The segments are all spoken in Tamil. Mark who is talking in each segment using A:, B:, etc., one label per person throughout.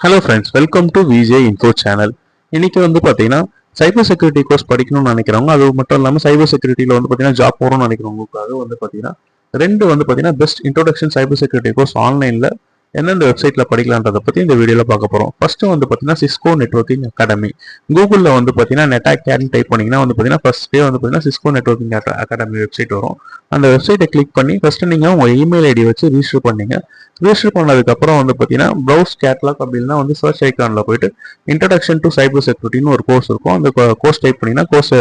A: Hello friends, welcome to VJ info channel. இன்னைக்கு பார்த்தீங்கன்னா சைபர் செக்யூரிட்டி கோர்ஸ் படிக்கணும்னு நினைக்கிறவங்க, அது மட்டும் இல்லாமல் சைபர் செக்யூரிட்டியில் பார்த்தீங்கன்னா ஜாப் போகணும்னு நினைக்கிறவங்களுக்காக பார்த்தீங்கன்னா ரெண்டு பார்த்தீங்கன்னா best introduction cyber security course ஆன்லைனில் எந்தெந்த வெப்சைட்டில் படிக்கலான்றதை பற்றி இந்த வீடியோவில் பார்க்க போகிறோம். ஃபர்ஸ்ட் பார்த்தீங்கன்னா சிஸ்கோ நெட்வொர்க்கிங் அகாடமி. கூகுளில் பார்த்தீங்கன்னா நெட் அகாடமி டைப் பண்ணிங்கன்னா பார்த்தீங்கன்னா ஃபர்ஸ்ட்டே பார்த்தீங்கன்னா சிஸ்கோ நெட்வொர்க்கிங் அகாடமி வெப்சைட் வரும். அந்த வெப்சைட்டை கிளிக் பண்ணி ஃபர்ஸ்ட் நீங்கள் உங்கள் இமெயில் ஐடி வச்சு ரிஜிஸ்டர் பண்ணீங்க. ரிஜிஸ்டர் பண்ணதுக்கப்புறம் பார்த்தீங்கன்னா ப்ரௌஸ் கேட்லாக் அப்படின்னா சர்ச் ஐக்கானில் போயிட்டு இன்ட்ரடக்ஷன் டு சைபர் செக்யூரிட்டின்னு ஒரு கோர்ஸ் இருக்கும். அந்த கோர்ஸ் டைப் பண்ணிங்கன்னா கோர்ஸ்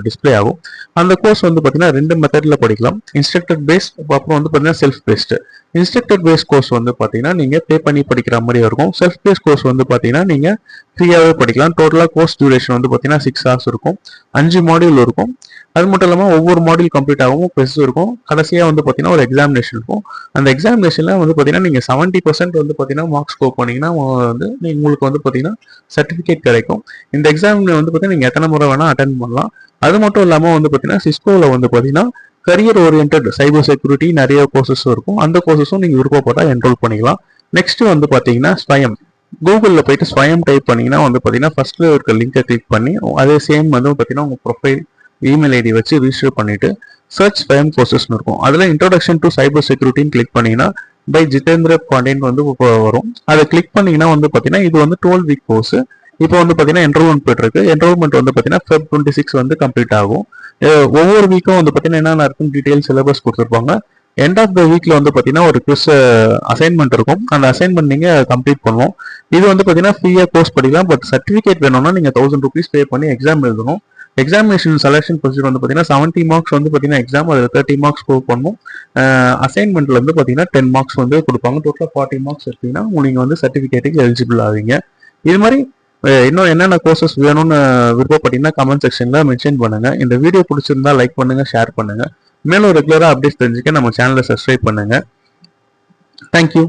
A: டிஸ்பிளே ஆகும். அந்த கோர்ஸ் பார்த்தீங்கன்னா ரெண்டு மெத்தடில் படிக்கலாம். இன்ஸ்ட்ரக்டர் பேஸ்ட், அப்புறம் பார்த்தீங்கன்னா self based. Instructor based course பார்த்தீங்கன்னா நீங்கள் பே பண்ணி படிக்கிற மாதிரி இருக்கும். செல்ஃப் பேஸ்ட் கோர்ஸ் பார்த்தீங்கன்னா நீங்கள் ஃப்ரீயாகவே படிக்கலாம். டோட்டலாக கோர்ஸ் டியூரேஷன் பார்த்தீங்கன்னா 6 hours இருக்கும். 5 மாடியூல் இருக்கும். அது மட்டும் இல்லாமல் ஒவ்வொரு மாடியூல் கம்ப்ளீட் ஆகும், குவிஸ் இருக்கும். கடைசியாக பார்த்தீங்கன்னா ஒரு எக்ஸாமினேஷன் இருக்கும். அந்த எக்ஸாமினேஷனில் பார்த்தீங்கன்னா நீங்கள் 70% பார்த்தீங்கன்னா மார்க்ஸ் ஸ்கோர் பண்ணீங்கன்னா உங்களுக்கு பார்த்தீங்கன்னா சர்டிஃபிகேட் கிடைக்கும். இந்த எக்ஸாம் பார்த்தீங்கன்னா நீங்கள் எத்தனை முறை வேணால் அட்டென்ட் பண்ணலாம். அது மட்டும் இல்லாமல் பார்த்தீங்கன்னா சிஸ்கோவில் பார்த்தீங்கன்னா கரியர் ஓரியன்ட் சைபர் செக்யூரிட்டி நிறைய கோர்சஸும் இருக்கும். அந்த கோர்சஸும் நீங்கள் விருப்பப்பட்டால் என்ரோல் பண்ணிக்கலாம். நெக்ஸ்ட் பார்த்தீங்கன்னா ஸ்வயம். கூகுளில் போயிட்டு ஸ்வயம் டைப் பண்ணிங்கன்னா பார்த்தீங்கன்னா ஃபர்ஸ்ட்ல இருக்க லிங்கை கிளிக் பண்ணி அதே சேம் பார்த்தீங்கன்னா உங்கள் ப்ரொஃபைல் இமெயில் ஐடி வச்சு ரிஜிஸ்டர் பண்ணிட்டு சர்ச் ஸ்வயம் கோர்சஸ்னு இருக்கும். அதில் இன்ட்ரோடக்ஷன் டு சைபர் செக்யூரிட்டின்னு கிளிக் பண்ணிங்கன்னா பை ஜிதேந்திர பாண்டியன் வரும். அதை கிளிக் பண்ணிங்கன்னா பார்த்தீங்கன்னா இது 12 week கோர்ஸ். இப்போ பார்த்தீங்கன்னா என்ரோல்மெண்ட் போயிட்டு இருக்கு. என்ரோல்மெண்ட் பார்த்தீங்கன்னா Feb 26 கம்ப்ளீட் ஆகும். ஒவ்வொரு வீக்கும் பார்த்தீங்கன்னா என்னென்ன இருக்குன்னு டீடைல் சிலபஸ் கொடுத்துருப்பாங்க. எண்ட் ஆஃப் த வீக்ல பார்த்தீங்கன்னா ஒரு குவிஸ் அசைன்மெண்ட் இருக்கும். அந்த அசைன்மெண்ட் நீங்க கம்ப்ளீட் பண்ணுவோம். இது பார்த்தீங்கன்னா ஃப்ரீயா கோர்ஸ் படிக்கலாம். பட் சர்டிஃபிகேட் வேணும்னா நீங்க 1000 rupees பே பண்ணி எக்ஸாம் எழுதணும். எக்ஸாமினேஷன் செலக்ஷன் ப்ரொசீஜர் பார்த்தீங்கன்னா 70 marks பார்த்தீங்கன்னா எக்ஸாம், அதில் 30 marks ஸ்கோர் பண்ணும். அசைன்மெண்ட்ல பார்த்தீங்கன்னா 10 marks கொடுப்பாங்க. டோட்டலாக 40 marks எடுத்தீங்கன்னா நீங்கள் சர்டிஃபிகேட்டுக்கு எலிஜிபிள் ஆவீங்க. இது மாதிரி இன்னும் என்னென்ன கோர்சஸ் வேணும்னு விருப்பப்பட்டீங்கன்னா கமெண்ட் செக்ஷன்ல மென்ஷன் பண்ணுங்க. இந்த வீடியோ பிடிச்சிருந்தா லைக் பண்ணுங்க, ஷேர் பண்ணுங்க. மேலும் ரெகுலரா அப்டேட்ஸ் தெரிஞ்சுக்க நம்ம சேனலை சப்ஸ்கிரைப் பண்ணுங்க. தேங்க்யூ.